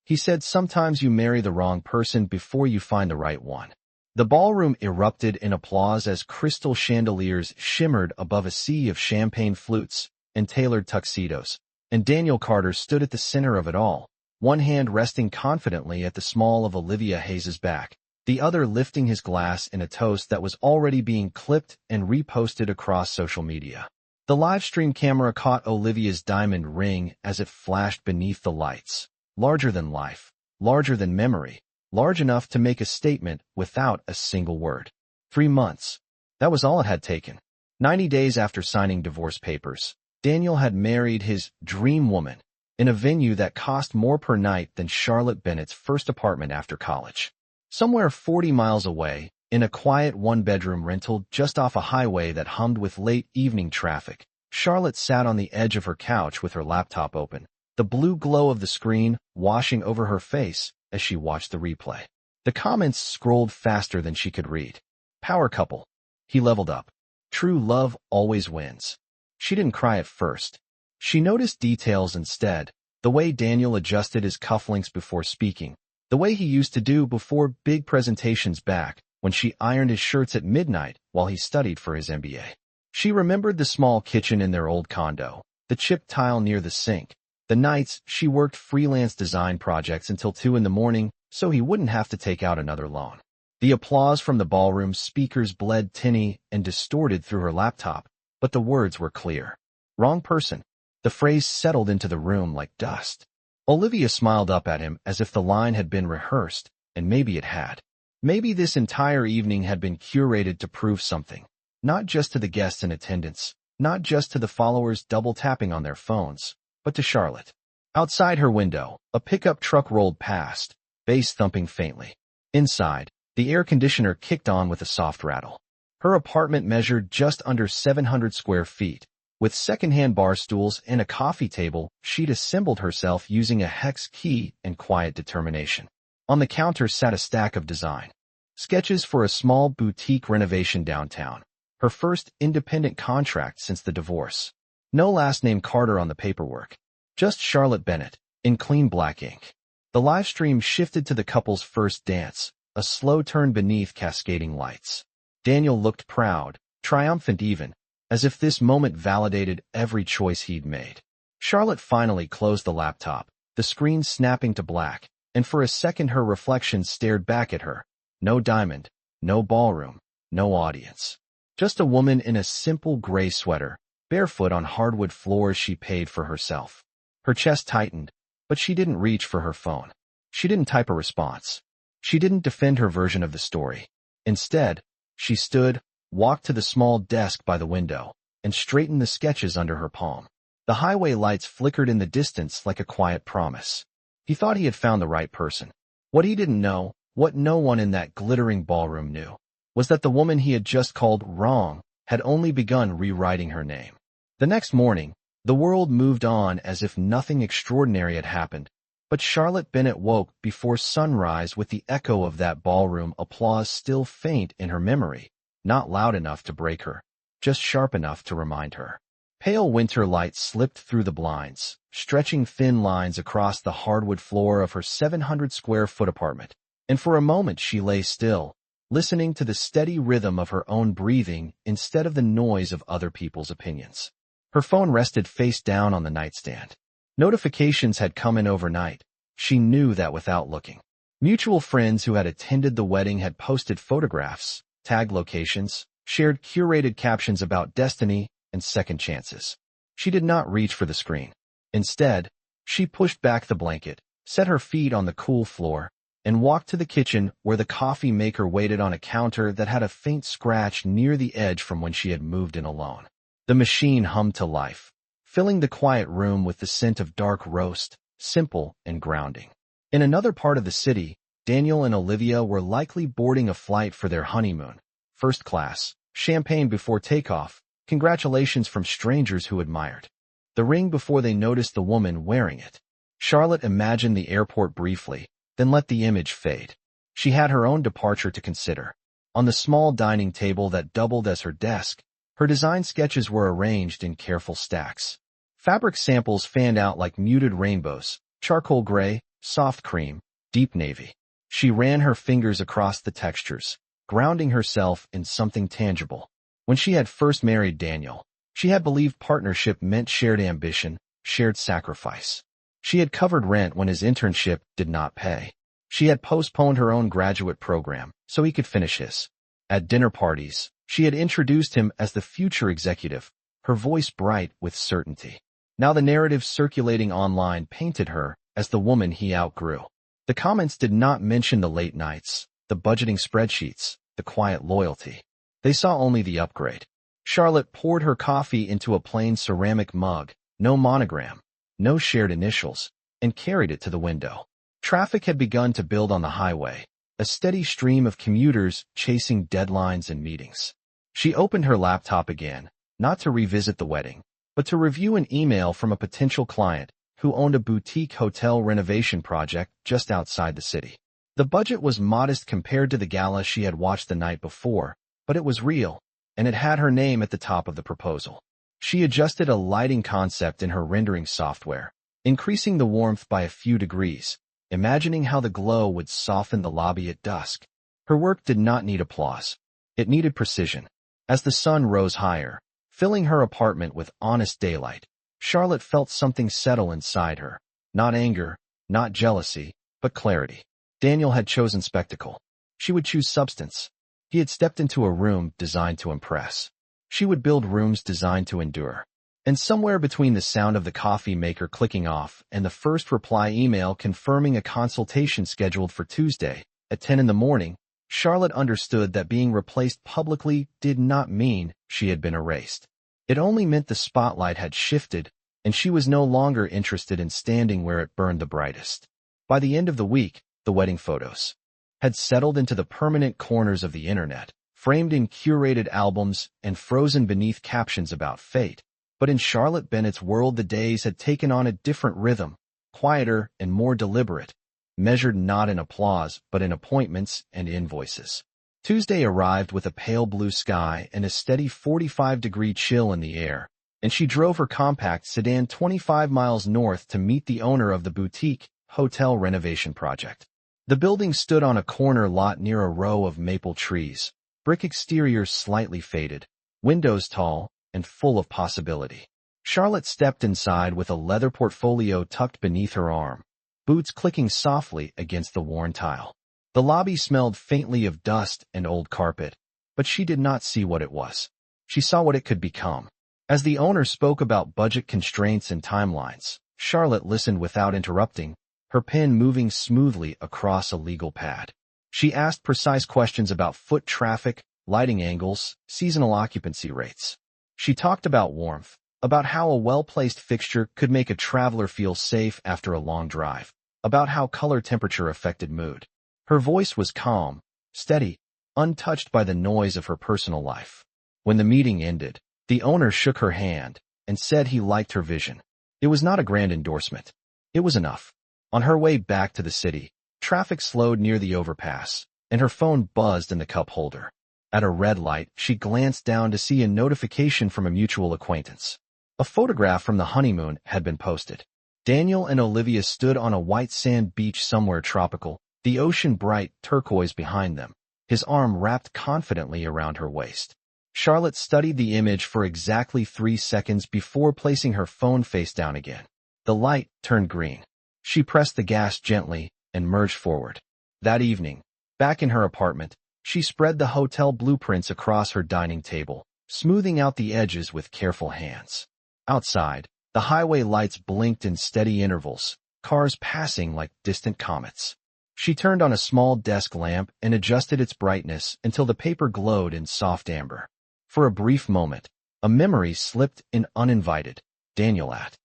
He said sometimes you marry the wrong person before you find the right one. The ballroom erupted in applause as crystal chandeliers shimmered above a sea of champagne flutes and tailored tuxedos, and Daniel Carter stood at the center of it all, one hand resting confidently at the small of Olivia Hayes's back, the other lifting his glass in a toast that was already being clipped and reposted across social media. The live stream camera caught Olivia's diamond ring as it flashed beneath the lights, larger than life, larger than memory, large enough to make a statement without a single word. 3 months. That was all it had taken. 90 days after signing divorce papers, Daniel had married his dream woman in a venue that cost more per night than Charlotte Bennett's first apartment after college. Somewhere 40 miles away, in a quiet one-bedroom rental just off a highway that hummed with late evening traffic, Charlotte sat on the edge of her couch with her laptop open, the blue glow of the screen washing over her face as she watched the replay. The comments scrolled faster than she could read. Power couple. He leveled up. True love always wins. She didn't cry at first. She noticed details instead, the way Daniel adjusted his cufflinks before speaking, the way he used to do before big presentations back when she ironed his shirts at midnight while he studied for his MBA. She remembered the small kitchen in their old condo, the chipped tile near the sink, the nights she worked freelance design projects until 2 in the morning so he wouldn't have to take out another loan. The applause from the ballroom speakers bled tinny and distorted through her laptop, but the words were clear. Wrong person. The phrase settled into the room like dust. Olivia smiled up at him as if the line had been rehearsed, and maybe it had. Maybe this entire evening had been curated to prove something, not just to the guests in attendance, not just to the followers double-tapping on their phones, but to Charlotte. Outside her window, a pickup truck rolled past, bass thumping faintly. Inside, the air conditioner kicked on with a soft rattle. Her apartment measured just under 700 square feet. With second-hand bar stools and a coffee table, she'd assembled herself using a hex key and quiet determination. On the counter sat a stack of design sketches for a small boutique renovation downtown, her first independent contract since the divorce. No last name Carter on the paperwork, just Charlotte Bennett, in clean black ink. The live stream shifted to the couple's first dance, a slow turn beneath cascading lights. Daniel looked proud, triumphant even, as if this moment validated every choice he'd made. Charlotte finally closed the laptop, the screen snapping to black, and for a second her reflection stared back at her. No diamond, no ballroom, no audience. Just a woman in a simple gray sweater, barefoot on hardwood floors she paid for herself. Her chest tightened, but she didn't reach for her phone. She didn't type a response. She didn't defend her version of the story. Instead, she stood, walked to the small desk by the window, and straightened the sketches under her palm. The highway lights flickered in the distance like a quiet promise. He thought he had found the right person. What he didn't know, what no one in that glittering ballroom knew, was that the woman he had just called wrong had only begun rewriting her name. The next morning, the world moved on as if nothing extraordinary had happened, but Charlotte Bennett woke before sunrise with the echo of that ballroom applause still faint in her memory, not loud enough to break her, just sharp enough to remind her. Pale winter light slipped through the blinds, stretching thin lines across the hardwood floor of her 700-square-foot apartment, and for a moment she lay still, listening to the steady rhythm of her own breathing instead of the noise of other people's opinions. Her phone rested face down on the nightstand. Notifications had come in overnight. She knew that without looking. Mutual friends who had attended the wedding had posted photographs, tagged locations, shared curated captions about destiny and second chances. She did not reach for the screen. Instead, she pushed back the blanket, set her feet on the cool floor, and walked to the kitchen where the coffee maker waited on a counter that had a faint scratch near the edge from when she had moved in alone. The machine hummed to life, filling the quiet room with the scent of dark roast, simple and grounding. In another part of the city, Daniel and Olivia were likely boarding a flight for their honeymoon. First class, champagne before takeoff, congratulations from strangers who admired the ring before they noticed the woman wearing it. Charlotte imagined the airport briefly, then let the image fade. She had her own departure to consider. On the small dining table that doubled as her desk, her design sketches were arranged in careful stacks. Fabric samples fanned out like muted rainbows, charcoal gray, soft cream, deep navy. She ran her fingers across the textures, grounding herself in something tangible. When she had first married Daniel, she had believed partnership meant shared ambition, shared sacrifice. She had covered rent when his internship did not pay. She had postponed her own graduate program so he could finish his. At dinner parties, she had introduced him as the future executive, her voice bright with certainty. Now the narrative circulating online painted her as the woman he outgrew. The comments did not mention the late nights, the budgeting spreadsheets, the quiet loyalty. They saw only the upgrade. Charlotte poured her coffee into a plain ceramic mug, no monogram, no shared initials, and carried it to the window. Traffic had begun to build on the highway, a steady stream of commuters chasing deadlines and meetings. She opened her laptop again, not to revisit the wedding, but to review an email from a potential client who owned a boutique hotel renovation project just outside the city. The budget was modest compared to the gala she had watched the night before, but it was real, and it had her name at the top of the proposal. She adjusted a lighting concept in her rendering software, increasing the warmth by a few degrees, imagining how the glow would soften the lobby at dusk. Her work did not need applause. It needed precision. As the sun rose higher, filling her apartment with honest daylight, Charlotte felt something settle inside her. Not anger, not jealousy, but clarity. Daniel had chosen spectacle. She would choose substance. He had stepped into a room designed to impress. She would build rooms designed to endure. And somewhere between the sound of the coffee maker clicking off and the first reply email confirming a consultation scheduled for Tuesday at 10 in the morning, Charlotte understood that being replaced publicly did not mean she had been erased. It only meant the spotlight had shifted, and she was no longer interested in standing where it burned the brightest. By the end of the week, the wedding photos had settled into the permanent corners of the internet, framed in curated albums and frozen beneath captions about fate. But in Charlotte Bennett's world, the days had taken on a different rhythm, quieter and more deliberate, measured not in applause but in appointments and invoices. Tuesday arrived with a pale blue sky and a steady 45-degree chill in the air, and she drove her compact sedan 25 miles north to meet the owner of the boutique hotel renovation project. The building stood on a corner lot near a row of maple trees, brick exteriors slightly faded, windows tall and full of possibility. Charlotte stepped inside with a leather portfolio tucked beneath her arm, boots clicking softly against the worn tile. The lobby smelled faintly of dust and old carpet, but she did not see what it was. She saw what it could become. As the owner spoke about budget constraints and timelines, Charlotte listened without interrupting, her pen moving smoothly across a legal pad. She asked precise questions about foot traffic, lighting angles, seasonal occupancy rates. She talked about warmth, about how a well-placed fixture could make a traveler feel safe after a long drive, about how color temperature affected mood. Her voice was calm, steady, untouched by the noise of her personal life. When the meeting ended, the owner shook her hand and said he liked her vision. It was not a grand endorsement. It was enough. On her way back to the city, traffic slowed near the overpass, and her phone buzzed in the cup holder. At a red light, she glanced down to see a notification from a mutual acquaintance. A photograph from the honeymoon had been posted. Daniel and Olivia stood on a white sand beach somewhere tropical, the ocean bright turquoise behind them, his arm wrapped confidently around her waist. Charlotte studied the image for exactly 3 seconds before placing her phone face down again. The light turned green. She pressed the gas gently and merged forward. That evening, back in her apartment, she spread the hotel blueprints across her dining table, smoothing out the edges with careful hands. Outside, the highway lights blinked in steady intervals, cars passing like distant comets. She turned on a small desk lamp and adjusted its brightness until the paper glowed in soft amber. For a brief moment, a memory slipped in uninvited. Daniel at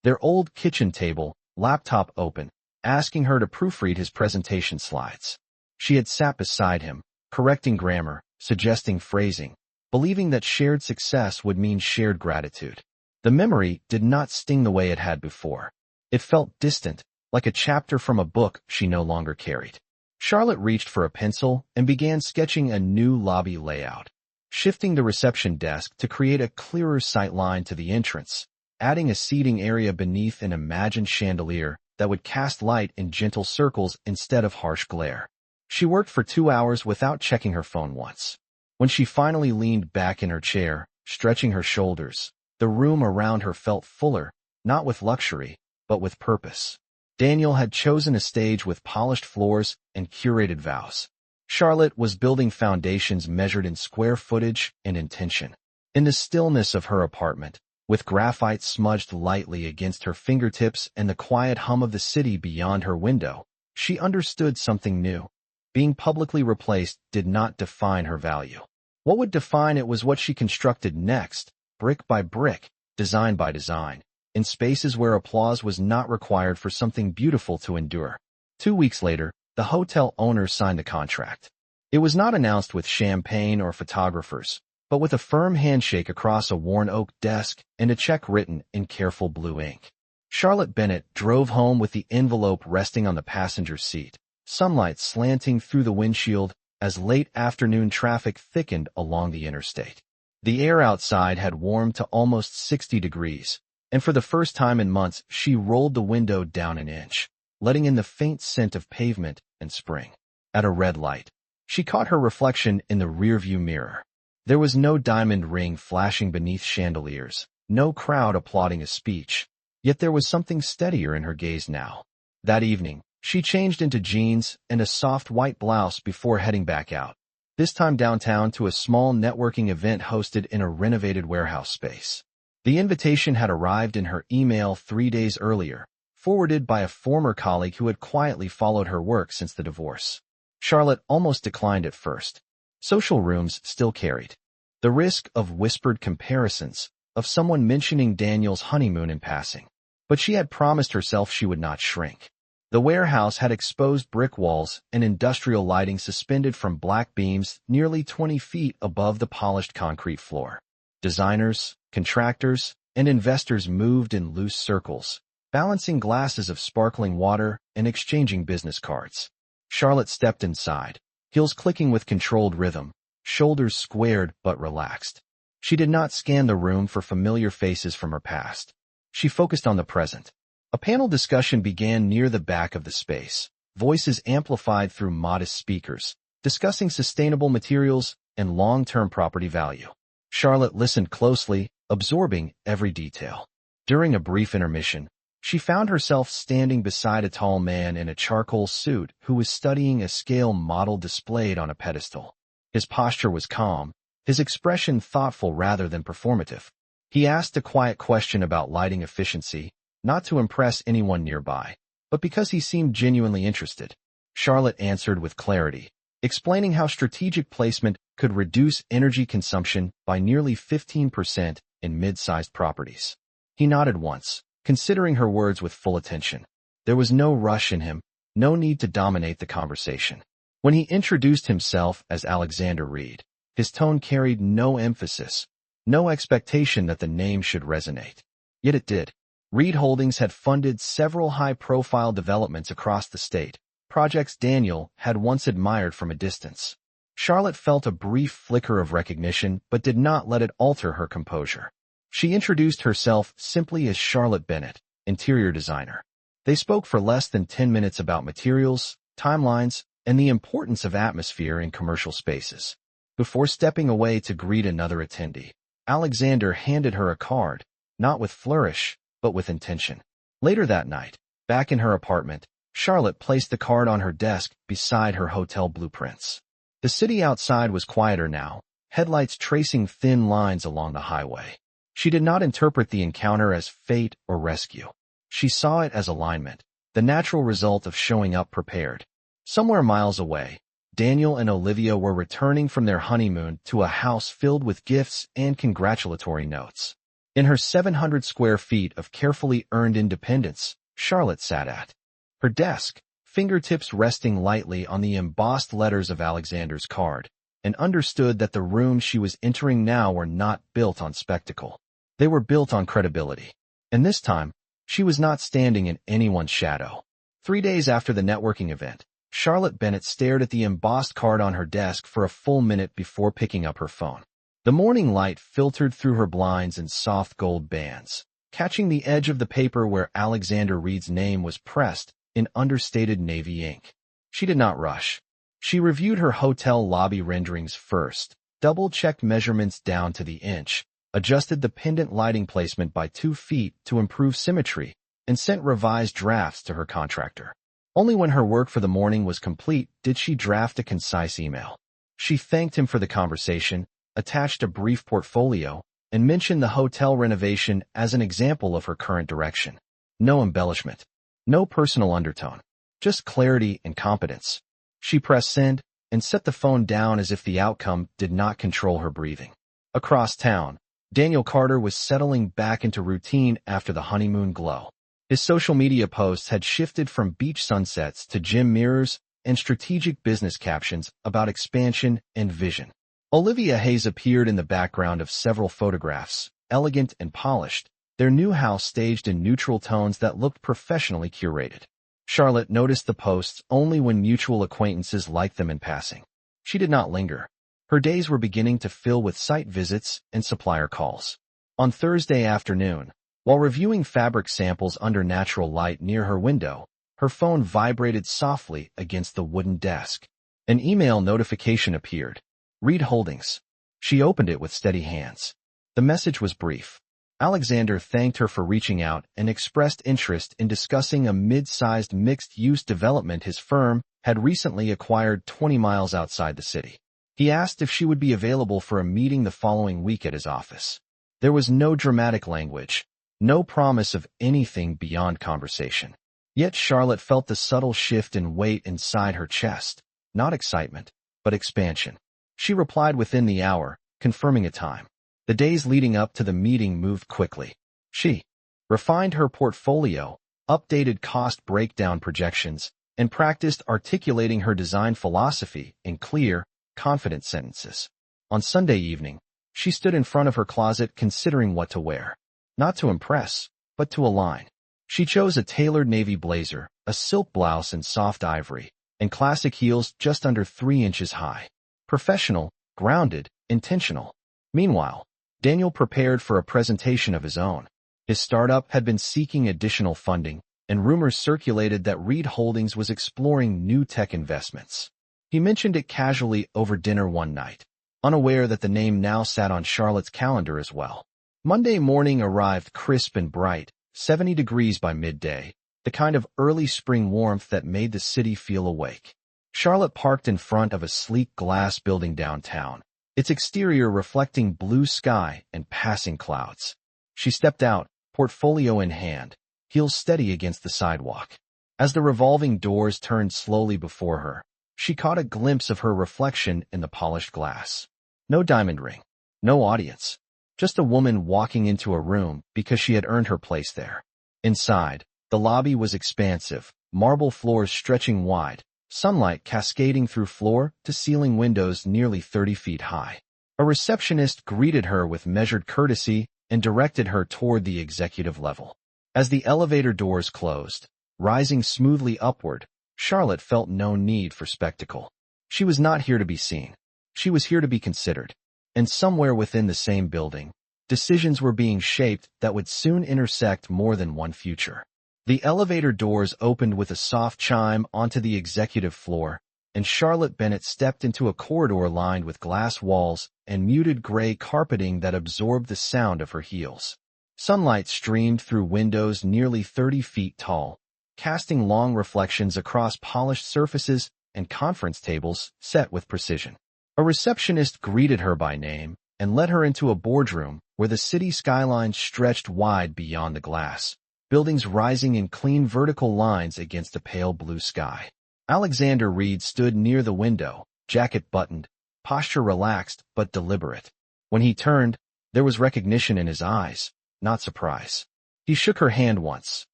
their old kitchen table, laptop open, asking her to proofread his presentation slides. She had sat beside him, correcting grammar, suggesting phrasing, believing that shared success would mean shared gratitude. The memory did not sting the way it had before. It felt distant, like a chapter from a book she no longer carried. Charlotte reached for a pencil and began sketching a new lobby layout, shifting the reception desk to create a clearer sight line to the entrance, adding a seating area beneath an imagined chandelier, that would cast light in gentle circles instead of harsh glare. She worked for 2 hours without checking her phone once. When she finally leaned back in her chair, stretching her shoulders, the room around her felt fuller, not with luxury, but with purpose. Daniel had chosen a stage with polished floors and curated vows. Charlotte was building foundations measured in square footage and intention. In the stillness of her apartment, with graphite smudged lightly against her fingertips and the quiet hum of the city beyond her window, she understood something new. Being publicly replaced did not define her value. What would define it was what she constructed next, brick by brick, design by design, in spaces where applause was not required for something beautiful to endure. 2 weeks later, the hotel owner signed the contract. It was not announced with champagne or photographers, but with a firm handshake across a worn oak desk and a check written in careful blue ink. Charlotte Bennett drove home with the envelope resting on the passenger seat, sunlight slanting through the windshield as late afternoon traffic thickened along the interstate. The air outside had warmed to almost 60 degrees, and for the first time in months she rolled the window down an inch, letting in the faint scent of pavement and spring. At a red light, she caught her reflection in the rearview mirror. There was no diamond ring flashing beneath chandeliers, no crowd applauding a speech, yet there was something steadier in her gaze now. That evening, she changed into jeans and a soft white blouse before heading back out, this time downtown to a small networking event hosted in a renovated warehouse space. The invitation had arrived in her email 3 days earlier, forwarded by a former colleague who had quietly followed her work since the divorce. Charlotte almost declined at first. Social rooms still carried the risk of whispered comparisons, of someone mentioning Daniel's honeymoon in passing. But she had promised herself she would not shrink. The warehouse had exposed brick walls and industrial lighting suspended from black beams nearly 20 feet above the polished concrete floor. Designers, contractors, and investors moved in loose circles, balancing glasses of sparkling water and exchanging business cards. Charlotte stepped inside, heels clicking with controlled rhythm, shoulders squared but relaxed. She did not scan the room for familiar faces from her past. She focused on the present. A panel discussion began near the back of the space, voices amplified through modest speakers, discussing sustainable materials and long-term property value. Charlotte listened closely, absorbing every detail. During a brief intermission, she found herself standing beside a tall man in a charcoal suit who was studying a scale model displayed on a pedestal. His posture was calm, his expression thoughtful rather than performative. He asked a quiet question about lighting efficiency, not to impress anyone nearby, but because he seemed genuinely interested. Charlotte answered with clarity, explaining how strategic placement could reduce energy consumption by nearly 15% in mid-sized properties. He nodded once, considering her words with full attention. There was no rush in him, no need to dominate the conversation. When he introduced himself as Alexander Reed, his tone carried no emphasis, no expectation that the name should resonate. Yet it did. Reed Holdings had funded several high-profile developments across the state, projects Daniel had once admired from a distance. Charlotte felt a brief flicker of recognition but did not let it alter her composure. She introduced herself simply as Charlotte Bennett, interior designer. They spoke for less than 10 minutes about materials, timelines, and the importance of atmosphere in commercial spaces. Before stepping away to greet another attendee, Alexander handed her a card, not with flourish, but with intention. Later that night, back in her apartment, Charlotte placed the card on her desk beside her hotel blueprints. The city outside was quieter now, headlights tracing thin lines along the highway. She did not interpret the encounter as fate or rescue. She saw it as alignment, the natural result of showing up prepared. Somewhere miles away, Daniel and Olivia were returning from their honeymoon to a house filled with gifts and congratulatory notes. In her 700 square feet of carefully earned independence, Charlotte sat at her desk, fingertips resting lightly on the embossed letters of Alexander's card, and understood that the rooms she was entering now were not built on spectacle. They were built on credibility. And this time, she was not standing in anyone's shadow. 3 days after the networking event, Charlotte Bennett stared at the embossed card on her desk for a full minute before picking up her phone. The morning light filtered through her blinds in soft gold bands, catching the edge of the paper where Alexander Reed's name was pressed in understated navy ink. She did not rush. She reviewed her hotel lobby renderings first, double-checked measurements down to the inch, adjusted the pendant lighting placement by 2 feet to improve symmetry, and sent revised drafts to her contractor. Only when her work for the morning was complete did she draft a concise email. She thanked him for the conversation, attached a brief portfolio, and mentioned the hotel renovation as an example of her current direction. No embellishment. No personal undertone. Just clarity and competence. She pressed send and set the phone down as if the outcome did not control her breathing. Across town, Daniel Carter was settling back into routine after the honeymoon glow. His social media posts had shifted from beach sunsets to gym mirrors and strategic business captions about expansion and vision. Olivia Hayes appeared in the background of several photographs, elegant and polished, their new house staged in neutral tones that looked professionally curated. Charlotte noticed the posts only when mutual acquaintances liked them in passing. She did not linger. Her days were beginning to fill with site visits and supplier calls. On Thursday afternoon, while reviewing fabric samples under natural light near her window, her phone vibrated softly against the wooden desk. An email notification appeared. Reed Holdings. She opened it with steady hands. The message was brief. Alexander thanked her for reaching out and expressed interest in discussing a mid-sized mixed-use development his firm had recently acquired 20 miles outside the city. He asked if she would be available for a meeting the following week at his office. There was no dramatic language, no promise of anything beyond conversation. Yet Charlotte felt the subtle shift in weight inside her chest, not excitement, but expansion. She replied within the hour, confirming a time. The days leading up to the meeting moved quickly. She refined her portfolio, updated cost breakdown projections, and practiced articulating her design philosophy in clear, confident sentences. On Sunday evening, she stood in front of her closet considering what to wear. Not to impress, but to align. She chose a tailored navy blazer, a silk blouse in soft ivory, and classic heels just under 3 inches high. Professional, grounded, intentional. Meanwhile, Daniel prepared for a presentation of his own. His startup had been seeking additional funding, and rumors circulated that Reed Holdings was exploring new tech investments. He mentioned it casually over dinner one night, unaware that the name now sat on Charlotte's calendar as well. Monday morning arrived crisp and bright, 70 degrees by midday, the kind of early spring warmth that made the city feel awake. Charlotte parked in front of a sleek glass building downtown, its exterior reflecting blue sky and passing clouds. She stepped out, portfolio in hand, heels steady against the sidewalk. As the revolving doors turned slowly before her, she caught a glimpse of her reflection in the polished glass. No diamond ring, no audience, just a woman walking into a room because she had earned her place there. Inside, the lobby was expansive, marble floors stretching wide, sunlight cascading through floor-to-ceiling windows nearly 30 feet high. A receptionist greeted her with measured courtesy and directed her toward the executive level. As the elevator doors closed, rising smoothly upward, Charlotte felt no need for spectacle. She was not here to be seen. She was here to be considered. And somewhere within the same building, decisions were being shaped that would soon intersect more than one future. The elevator doors opened with a soft chime onto the executive floor, and Charlotte Bennett stepped into a corridor lined with glass walls and muted gray carpeting that absorbed the sound of her heels. Sunlight streamed through windows nearly 30 feet tall, casting long reflections across polished surfaces and conference tables set with precision. A receptionist greeted her by name and led her into a boardroom where the city skyline stretched wide beyond the glass, buildings rising in clean vertical lines against a pale blue sky. Alexander Reed stood near the window, jacket buttoned, posture relaxed but deliberate. When he turned, there was recognition in his eyes, not surprise. He shook her hand once,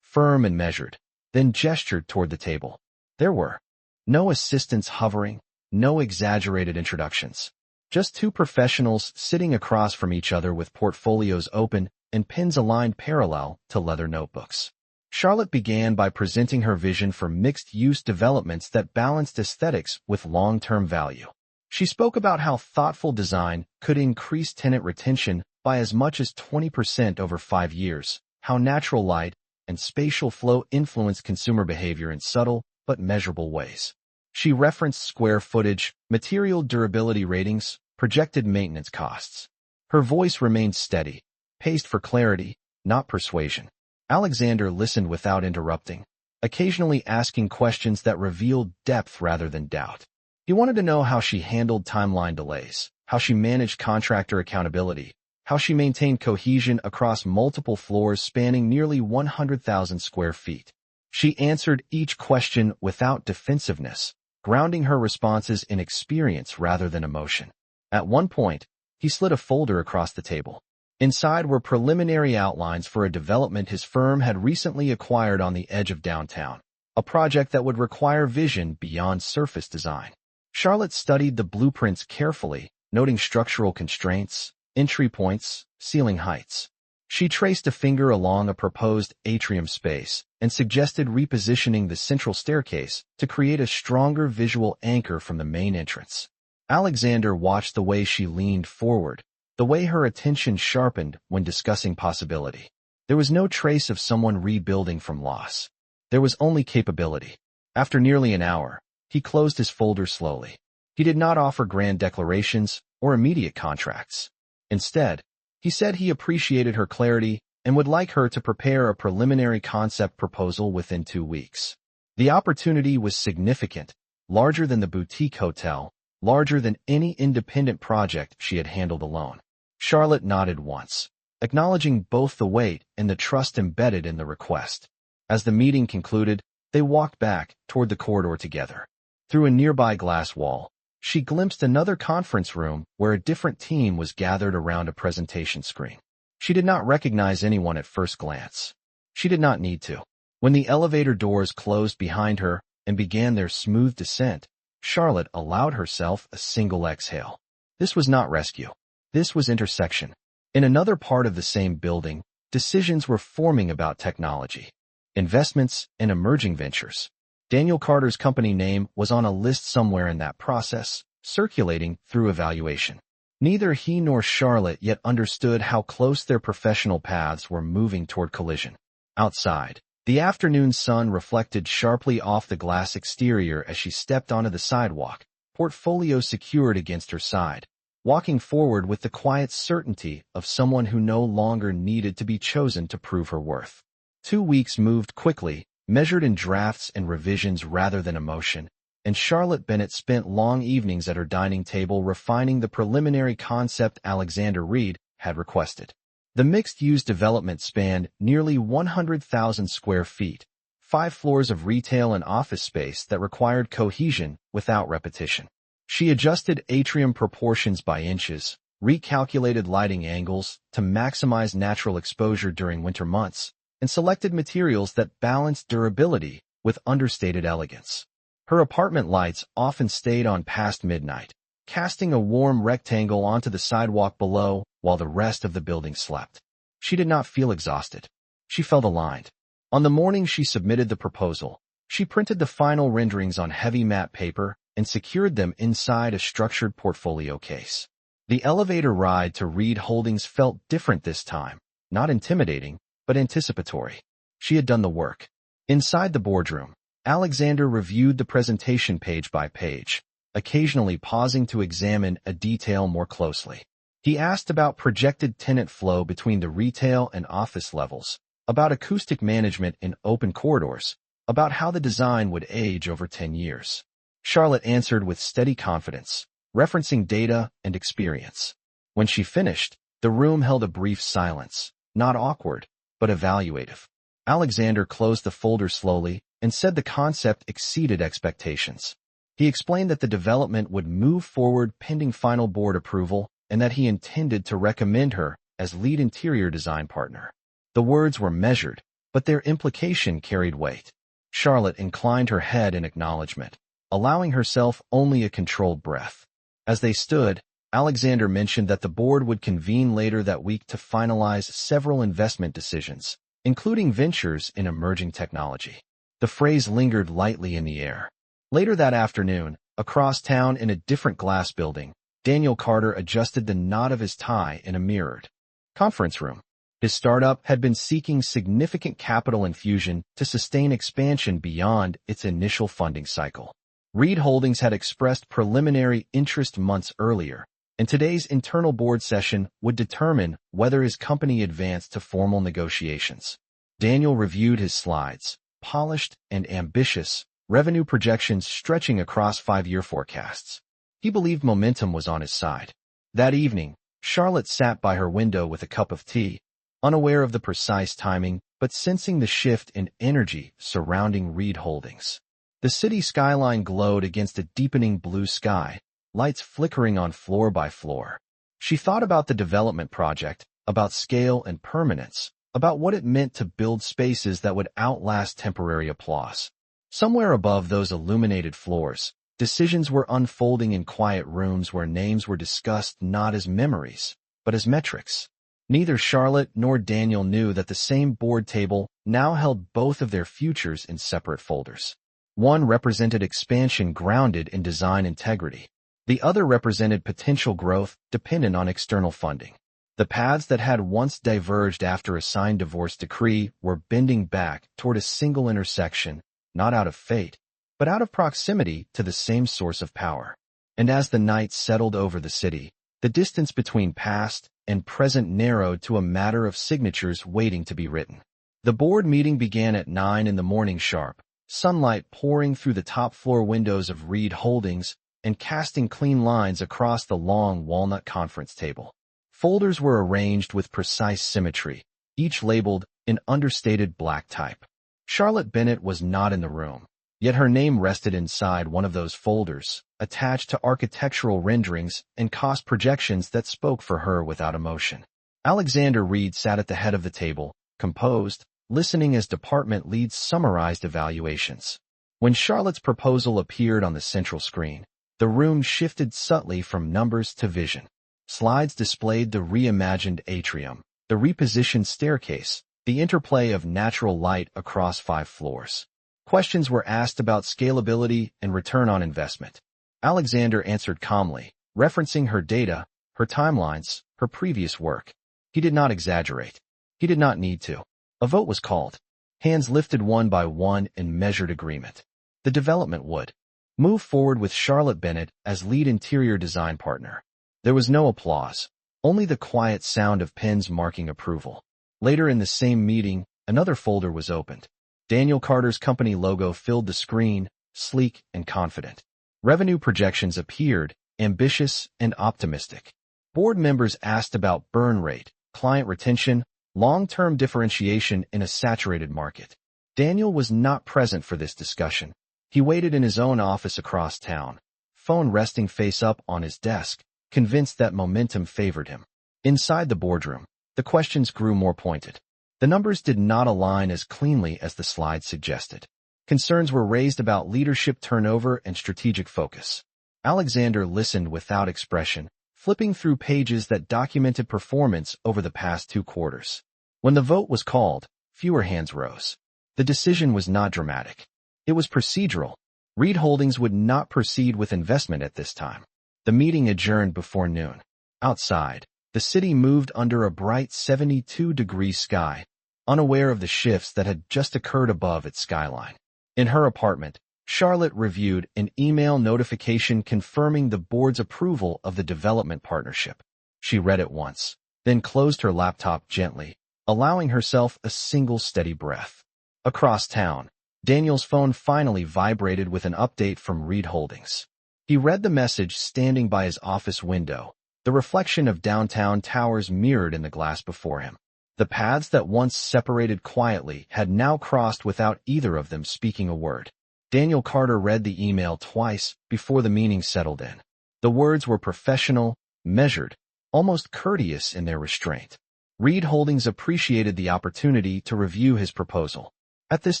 firm and measured, then gestured toward the table. There were no assistants hovering, no exaggerated introductions. Just two professionals sitting across from each other with portfolios open and pens aligned parallel to leather notebooks. Charlotte began by presenting her vision for mixed-use developments that balanced aesthetics with long-term value. She spoke about how thoughtful design could increase tenant retention by as much as 20% over 5 years, how natural light and spatial flow influence consumer behavior in subtle but measurable ways. She referenced square footage, material durability ratings, projected maintenance costs. Her voice remained steady, paced for clarity, not persuasion. Alexander listened without interrupting, occasionally asking questions that revealed depth rather than doubt. He wanted to know how she handled timeline delays, how she managed contractor accountability, how she maintained cohesion across multiple floors spanning nearly 100,000 square feet. She answered each question without defensiveness, grounding her responses in experience rather than emotion. At one point, he slid a folder across the table. Inside were preliminary outlines for a development his firm had recently acquired on the edge of downtown, a project that would require vision beyond surface design. Charlotte studied the blueprints carefully, noting structural constraints, entry points, ceiling heights. She traced a finger along a proposed atrium space and suggested repositioning the central staircase to create a stronger visual anchor from the main entrance. Alexander watched the way she leaned forward, the way her attention sharpened when discussing possibility. There was no trace of someone rebuilding from loss. There was only capability. After nearly an hour, he closed his folder slowly. He did not offer grand declarations or immediate contracts. Instead, he said he appreciated her clarity and would like her to prepare a preliminary concept proposal within 2 weeks. The opportunity was significant, larger than the boutique hotel, larger than any independent project she had handled alone. Charlotte nodded once, acknowledging both the weight and the trust embedded in the request. As the meeting concluded, they walked back toward the corridor together. Through a nearby glass wall, she glimpsed another conference room where a different team was gathered around a presentation screen. She did not recognize anyone at first glance. She did not need to. When the elevator doors closed behind her and began their smooth descent, Charlotte allowed herself a single exhale. This was not rescue. This was intersection. In another part of the same building, decisions were forming about technology, investments, and emerging ventures. Daniel Carter's company name was on a list somewhere in that process, circulating through evaluation. Neither he nor Charlotte yet understood how close their professional paths were moving toward collision. Outside, the afternoon sun reflected sharply off the glass exterior as she stepped onto the sidewalk, portfolio secured against her side, walking forward with the quiet certainty of someone who no longer needed to be chosen to prove her worth. 2 weeks moved quickly, measured in drafts and revisions rather than emotion, and Charlotte Bennett spent long evenings at her dining table refining the preliminary concept Alexander Reed had requested. The mixed-use development spanned nearly 100,000 square feet, 5 floors of retail and office space that required cohesion without repetition. She adjusted atrium proportions by inches, recalculated lighting angles to maximize natural exposure during winter months, and selected materials that balanced durability with understated elegance. Her apartment lights often stayed on past midnight, casting a warm rectangle onto the sidewalk below while the rest of the building slept. She did not feel exhausted. She felt aligned. On the morning she submitted the proposal, she printed the final renderings on heavy matte paper and secured them inside a structured portfolio case. The elevator ride to Reed Holdings felt different this time, not intimidating, but anticipatory. She had done the work. Inside the boardroom, Alexander reviewed the presentation page by page, occasionally pausing to examine a detail more closely. He asked about projected tenant flow between the retail and office levels, about acoustic management in open corridors, about how the design would age over 10 years. Charlotte answered with steady confidence, referencing data and experience. When she finished, the room held a brief silence, not awkward, but evaluative. Alexander closed the folder slowly and said the concept exceeded expectations. He explained that the development would move forward pending final board approval and that he intended to recommend her as lead interior design partner. The words were measured, but their implication carried weight. Charlotte inclined her head in acknowledgement, allowing herself only a controlled breath. As they stood, Alexander mentioned that the board would convene later that week to finalize several investment decisions, including ventures in emerging technology. The phrase lingered lightly in the air. Later that afternoon, across town in a different glass building, Daniel Carter adjusted the knot of his tie in a mirrored conference room. His startup had been seeking significant capital infusion to sustain expansion beyond its initial funding cycle. Reed Holdings had expressed preliminary interest months earlier, and today's internal board session would determine whether his company advanced to formal negotiations. Daniel reviewed his slides, polished and ambitious, revenue projections stretching across 5-year forecasts. He believed momentum was on his side. That evening, Charlotte sat by her window with a cup of tea, unaware of the precise timing, but sensing the shift in energy surrounding Reed Holdings. The city skyline glowed against a deepening blue sky, lights flickering on floor by floor. She thought about the development project, about scale and permanence, about what it meant to build spaces that would outlast temporary applause. Somewhere above those illuminated floors, decisions were unfolding in quiet rooms where names were discussed not as memories, but as metrics. Neither Charlotte nor Daniel knew that the same board table now held both of their futures in separate folders. One represented expansion grounded in design integrity. The other represented potential growth dependent on external funding. The paths that had once diverged after a signed divorce decree were bending back toward a single intersection, not out of fate, but out of proximity to the same source of power. And as the night settled over the city, the distance between past and present narrowed to a matter of signatures waiting to be written. The board meeting began at 9 a.m. sharp, sunlight pouring through the top-floor windows of Reed Holdings and casting clean lines across the long walnut conference table. Folders were arranged with precise symmetry, each labeled in understated black type. Charlotte Bennett was not in the room, yet her name rested inside one of those folders, attached to architectural renderings and cost projections that spoke for her without emotion. Alexander Reed sat at the head of the table, composed, listening as department leads summarized evaluations. When Charlotte's proposal appeared on the central screen, the room shifted subtly from numbers to vision. Slides displayed the reimagined atrium, the repositioned staircase, the interplay of natural light across 5 floors. Questions were asked about scalability and return on investment. Alexander answered calmly, referencing her data, her timelines, her previous work. He did not exaggerate. He did not need to. A vote was called. Hands lifted one by one in measured agreement. The development would move forward with Charlotte Bennett as lead interior design partner. There was no applause, only the quiet sound of pens marking approval. Later in the same meeting, another folder was opened. Daniel Carter's company logo filled the screen, sleek and confident. Revenue projections appeared, ambitious and optimistic. Board members asked about burn rate, client retention, long-term differentiation in a saturated market. Daniel was not present for this discussion. He waited in his own office across town, phone resting face up on his desk, convinced that momentum favored him. Inside the boardroom, the questions grew more pointed. The numbers did not align as cleanly as the slides suggested. Concerns were raised about leadership turnover and strategic focus. Alexander listened without expression, flipping through pages that documented performance over the past 2 quarters. When the vote was called, fewer hands rose. The decision was not dramatic. It was procedural. Reed Holdings would not proceed with investment at this time. The meeting adjourned before noon. Outside, the city moved under a bright 72-degree sky, unaware of the shifts that had just occurred above its skyline. In her apartment, Charlotte reviewed an email notification confirming the board's approval of the development partnership. She read it once, then closed her laptop gently, allowing herself a single steady breath. Across town, Daniel's phone finally vibrated with an update from Reed Holdings. He read the message standing by his office window, the reflection of downtown towers mirrored in the glass before him. The paths that once separated quietly had now crossed without either of them speaking a word. Daniel Carter read the email twice before the meaning settled in. The words were professional, measured, almost courteous in their restraint. Reed Holdings appreciated the opportunity to review his proposal. At this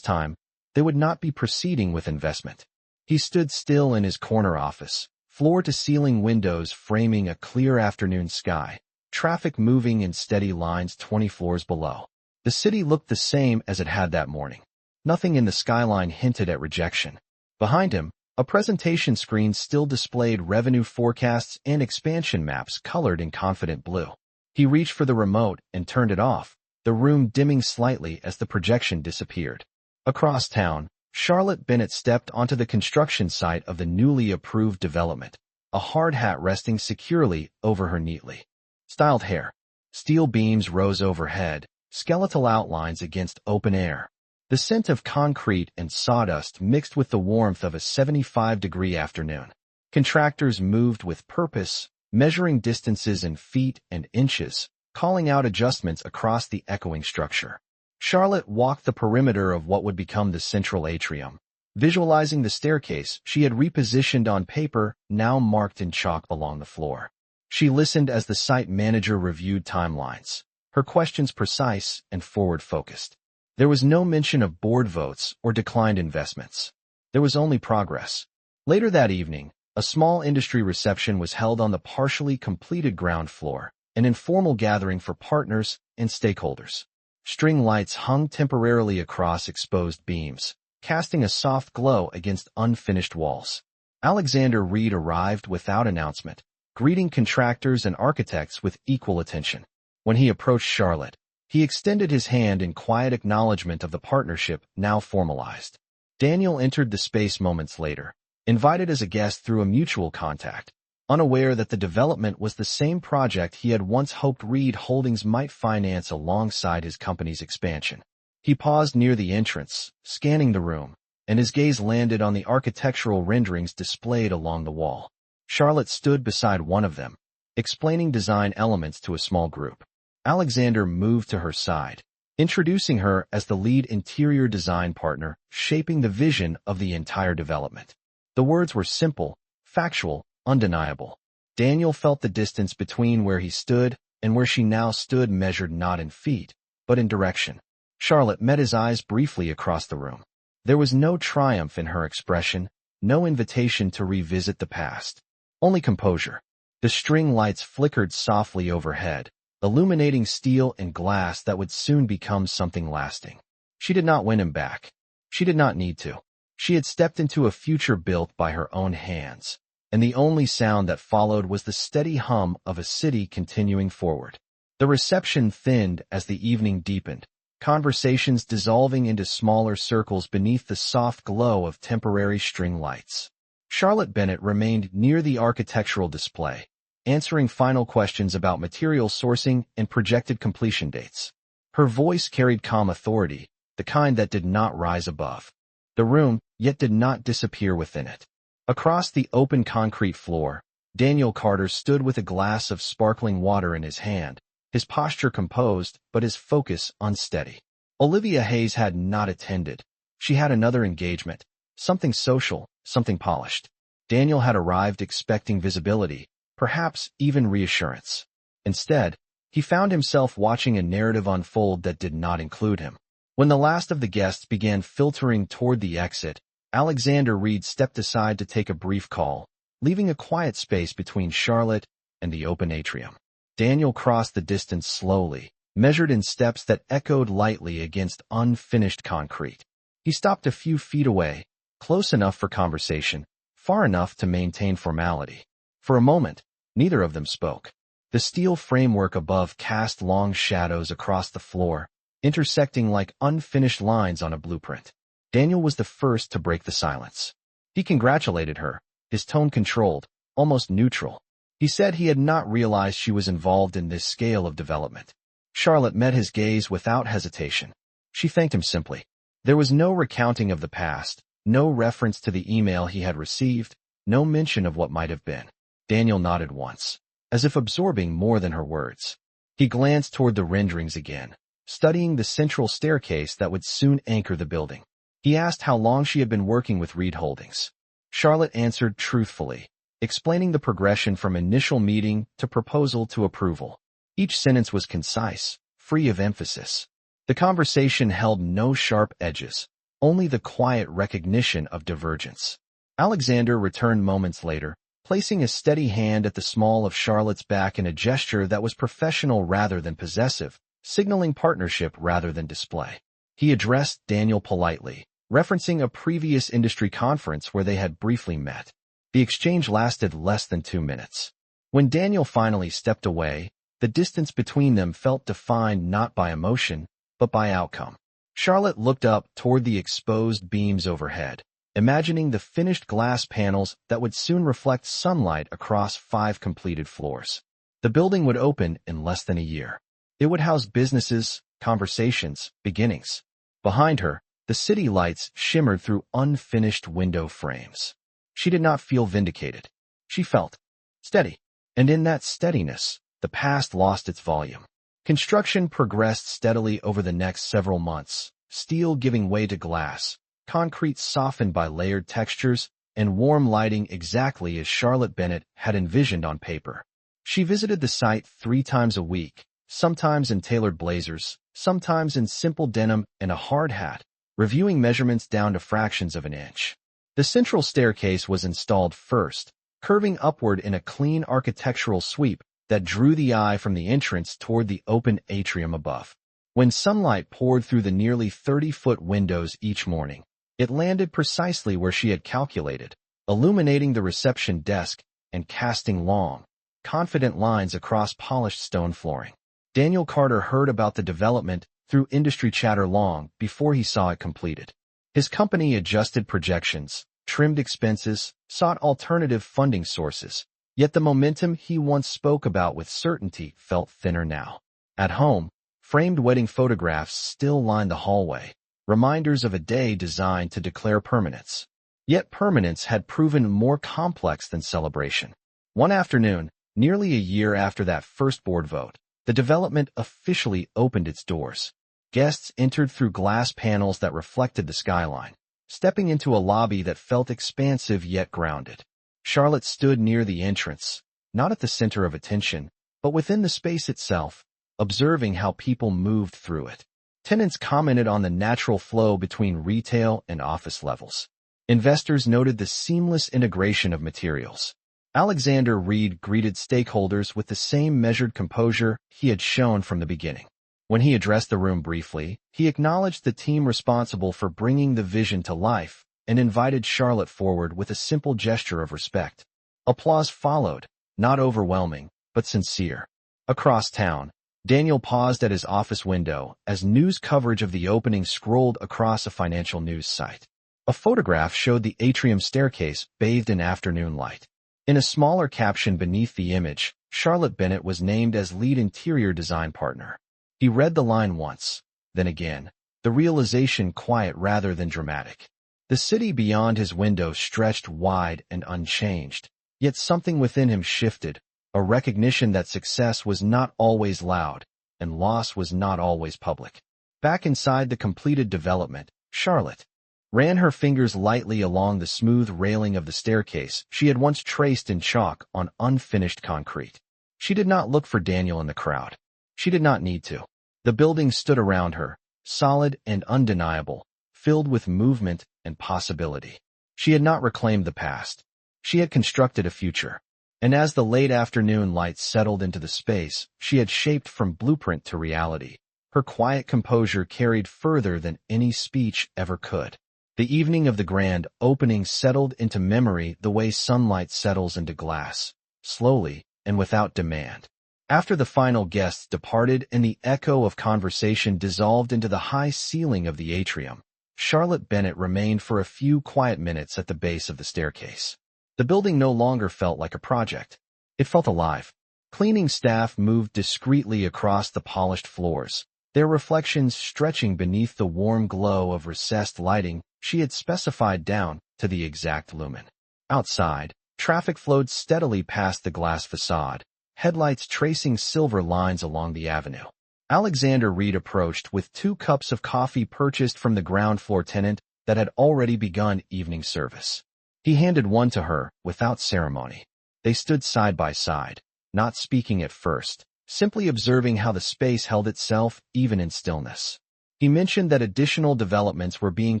time, they would not be proceeding with investment. He stood still in his corner office, floor-to-ceiling windows framing a clear afternoon sky, traffic moving in steady lines 20 floors below. The city looked the same as it had that morning. Nothing in the skyline hinted at rejection. Behind him, a presentation screen still displayed revenue forecasts and expansion maps colored in confident blue. He reached for the remote and turned it off, the room dimming slightly as the projection disappeared. Across town, Charlotte Bennett stepped onto the construction site of the newly approved development, a hard hat resting securely over her neatly styled hair. Steel beams rose overhead, skeletal outlines against open air. The scent of concrete and sawdust mixed with the warmth of a 75-degree afternoon. Contractors moved with purpose, measuring distances in feet and inches, calling out adjustments across the echoing structure. Charlotte walked the perimeter of what would become the central atrium, visualizing the staircase she had repositioned on paper, now marked in chalk along the floor. She listened as the site manager reviewed timelines, her questions precise and forward-focused. There was no mention of board votes or declined investments. There was only progress. Later that evening, a small industry reception was held on the partially completed ground floor, an informal gathering for partners and stakeholders. String lights hung temporarily across exposed beams, casting a soft glow against unfinished walls. Alexander Reed arrived without announcement, greeting contractors and architects with equal attention. When he approached Charlotte, he extended his hand in quiet acknowledgement of the partnership now formalized. Daniel entered the space moments later, invited as a guest through a mutual contact, unaware that the development was the same project he had once hoped Reed Holdings might finance alongside his company's expansion. He paused near the entrance, scanning the room, and his gaze landed on the architectural renderings displayed along the wall. Charlotte stood beside one of them, explaining design elements to a small group. Alexander moved to her side, introducing her as the lead interior design partner, shaping the vision of the entire development. The words were simple, factual, undeniable. Daniel felt the distance between where he stood and where she now stood measured not in feet, but in direction. Charlotte met his eyes briefly across the room. There was no triumph in her expression, no invitation to revisit the past. Only composure. The string lights flickered softly overhead, illuminating steel and glass that would soon become something lasting. She did not win him back. She did not need to. She had stepped into a future built by her own hands, and the only sound that followed was the steady hum of a city continuing forward. The reception thinned as the evening deepened, conversations dissolving into smaller circles beneath the soft glow of temporary string lights. Charlotte Bennett remained near the architectural display, answering final questions about material sourcing and projected completion dates. Her voice carried calm authority, the kind that did not rise above the room, yet did not disappear within it. Across the open concrete floor, Daniel Carter stood with a glass of sparkling water in his hand, his posture composed but his focus unsteady. Olivia Hayes had not attended. She had another engagement, something social, something polished. Daniel had arrived expecting visibility, perhaps even reassurance. Instead, he found himself watching a narrative unfold that did not include him. When the last of the guests began filtering toward the exit, Alexander Reed stepped aside to take a brief call, leaving a quiet space between Charlotte and the open atrium. Daniel crossed the distance slowly, measured in steps that echoed lightly against unfinished concrete. He stopped a few feet away, close enough for conversation, far enough to maintain formality. For a moment, neither of them spoke. The steel framework above cast long shadows across the floor, intersecting like unfinished lines on a blueprint. Daniel was the first to break the silence. He congratulated her, his tone controlled, almost neutral. He said he had not realized she was involved in this scale of development. Charlotte met his gaze without hesitation. She thanked him simply. There was no recounting of the past, no reference to the email he had received, no mention of what might have been. Daniel nodded once, as if absorbing more than her words. He glanced toward the renderings again, studying the central staircase that would soon anchor the building. He asked how long she had been working with Reed Holdings. Charlotte answered truthfully, explaining the progression from initial meeting to proposal to approval. Each sentence was concise, free of emphasis. The conversation held no sharp edges, only the quiet recognition of divergence. Alexander returned moments later, placing a steady hand at the small of Charlotte's back in a gesture that was professional rather than possessive, signaling partnership rather than display. He addressed Daniel politely, referencing a previous industry conference where they had briefly met. The exchange lasted less than 2 minutes. When Daniel finally stepped away, The distance between them felt defined not by emotion, but by outcome. Charlotte looked up toward the exposed beams overhead, imagining the finished glass panels that would soon reflect sunlight across 5 completed floors. The building would open in less than a year. It would house businesses, conversations, beginnings. Behind her, the city lights shimmered through unfinished window frames. She did not feel vindicated. She felt steady. And in that steadiness, the past lost its volume. Construction progressed steadily over the next several months, steel giving way to glass, concrete softened by layered textures, and warm lighting exactly as Charlotte Bennett had envisioned on paper. She visited the site 3 times a week, sometimes in tailored blazers, sometimes in simple denim and a hard hat, reviewing measurements down to fractions of an inch. The central staircase was installed first, curving upward in a clean architectural sweep that drew the eye from the entrance toward the open atrium above. When sunlight poured through the nearly 30-foot windows each morning, it landed precisely where she had calculated, illuminating the reception desk and casting long, confident lines across polished stone flooring. Daniel Carter heard about the development through industry chatter long before he saw it completed. His company adjusted projections, trimmed expenses, sought alternative funding sources, yet the momentum he once spoke about with certainty felt thinner now. At home, framed wedding photographs still lined the hallway, reminders of a day designed to declare permanence. Yet permanence had proven more complex than celebration. One afternoon, nearly a year after that first board vote, the development officially opened its doors. Guests entered through glass panels that reflected the skyline, stepping into a lobby that felt expansive yet grounded. Charlotte stood near the entrance, not at the center of attention, but within the space itself, observing how people moved through it. Tenants commented on the natural flow between retail and office levels. Investors noted the seamless integration of materials. Alexander Reed greeted stakeholders with the same measured composure he had shown from the beginning. When he addressed the room briefly, he acknowledged the team responsible for bringing the vision to life and invited Charlotte forward with a simple gesture of respect. Applause followed, not overwhelming, but sincere. Across town, Daniel paused at his office window as news coverage of the opening scrolled across a financial news site. A photograph showed the atrium staircase bathed in afternoon light. In a smaller caption beneath the image, Charlotte Bennett was named as lead interior design partner. He read the line once, then again, the realization quiet rather than dramatic. The city beyond his window stretched wide and unchanged, yet something within him shifted, a recognition that success was not always loud, and loss was not always public. Back inside the completed development, Charlotte ran her fingers lightly along the smooth railing of the staircase she had once traced in chalk on unfinished concrete. She did not look for Daniel in the crowd. She did not need to. The building stood around her, solid and undeniable, filled with movement and possibility. She had not reclaimed the past. She had constructed a future. And as the late afternoon light settled into the space, she had shaped from blueprint to reality. Her quiet composure carried further than any speech ever could. The evening of the grand opening settled into memory the way sunlight settles into glass, slowly and without demand. After the final guests departed and the echo of conversation dissolved into the high ceiling of the atrium, Charlotte Bennett remained for a few quiet minutes at the base of the staircase. The building no longer felt like a project. It felt alive. Cleaning staff moved discreetly across the polished floors, their reflections stretching beneath the warm glow of recessed lighting she had specified down to the exact lumen. Outside, traffic flowed steadily past the glass facade, headlights tracing silver lines along the avenue. Alexander Reed approached with 2 cups of coffee purchased from the ground floor tenant that had already begun evening service. He handed one to her without ceremony. They stood side by side, not speaking at first, simply observing how the space held itself even in stillness. He mentioned that additional developments were being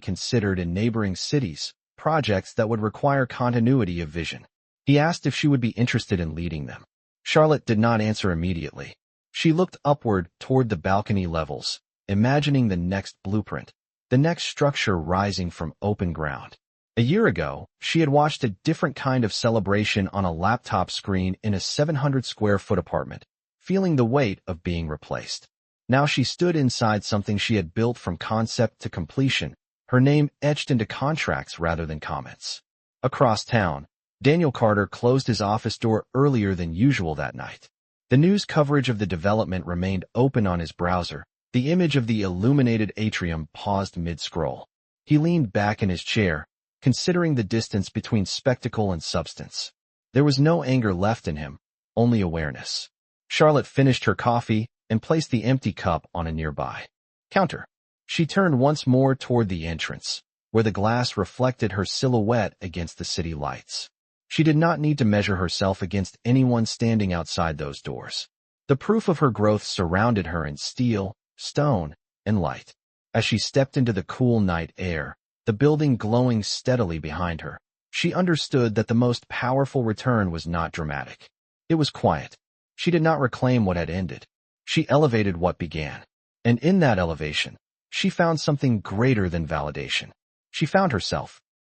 considered in neighboring cities, projects that would require continuity of vision. He asked if she would be interested in leading them. Charlotte did not answer immediately. She looked upward toward the balcony levels, imagining the next blueprint, the next structure rising from open ground. A year ago, she had watched a different kind of celebration on a laptop screen in a 700-square-foot apartment, feeling the weight of being replaced. Now she stood inside something she had built from concept to completion, her name etched into contracts rather than comments. Across town, Daniel Carter closed his office door earlier than usual that night. The news coverage of the development remained open on his browser. The image of the illuminated atrium paused mid-scroll. He leaned back in his chair, considering the distance between spectacle and substance. There was no anger left in him, only awareness. Charlotte finished her coffee and placed the empty cup on a nearby counter. She turned once more toward the entrance, where the glass reflected her silhouette against the city lights. She did not need to measure herself against anyone standing outside those doors. The proof of her growth surrounded her in steel, stone, and light. As she stepped into the cool night air, the building glowing steadily behind her, she understood that the most powerful return was not dramatic. It was quiet. She did not reclaim what had ended. She elevated what began. And in that elevation, she found something greater than validation. She found herself,